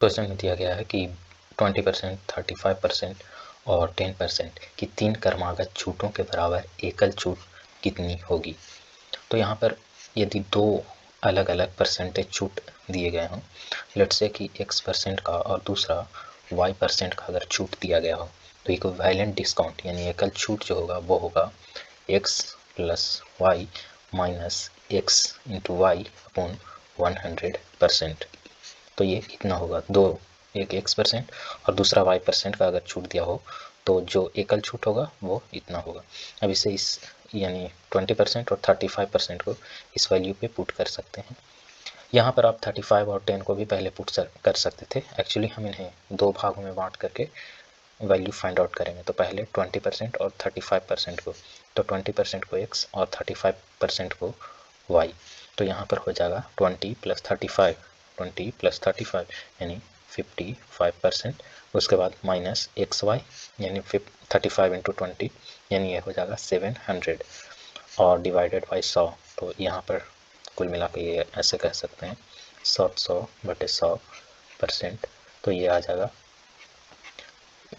Question में दिया गया है कि 20%, 35% और 10% की 3 क्रमागत छूटों के बराबर एकल छूट कितनी होगी। तो यहाँ पर यदि 2 अलग अलग परसेंटेज छूट दिए गए हों, लेट्स से कि x% का और दूसरा y% का अगर छूट दिया गया हो, तो इक्विवेलेंट डिस्काउंट यानी एकल छूट जो होगा वो होगा x + y - x × y upon 100%। तो ये कितना होगा, एक x% और दूसरा y% का अगर छूट दिया हो तो जो एकल छूट होगा वो इतना होगा। अब इसे इस यानी 20% और 35% को इस वैल्यू पे पुट कर सकते हैं। यहाँ पर आप 35 और 10 को भी पहले पुट कर सकते थे। एक्चुअली हम इन्हें 2 भागों में बांट करके वैल्यू फाइंड आउट करेंगे। तो पहले 20% और 35% को, तो 20% को x और 35% को y। तो यहाँ पर हो जाएगा 20 + 35, 20 + 35 यानी 55%। उसके बाद माइनस xy यानी 35 × 20 यानी ये हो जाएगा 700 और डिवाइडेड बाई 100। तो यहाँ पर कुल मिला के ये ऐसे कह सकते हैं 100/100%। तो ये आ जाएगा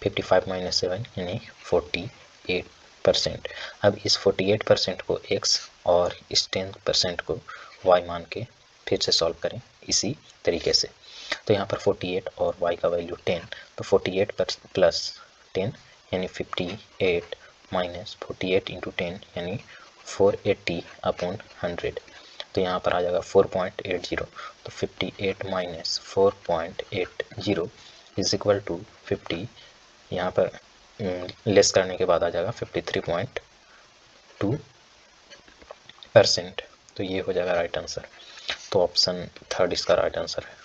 55 - 7 यानी 48%। अब इस 48% को x और इस 10% को y मान के फिर से सॉल्व करें इसी तरीके से। तो यहाँ पर 48 और y का वैल्यू 10, तो 48 + 10 यानी 58 - 48 × 10 यानी 480/100। तो यहाँ पर आ जाएगा 4.80। तो 58 - 4.80 = 50। यहाँ पर लेस करने के बाद आ जाएगा 53.2%। तो ये हो जाएगा राइट आंसर। तो ऑप्शन 3 इसका राइट आंसर है।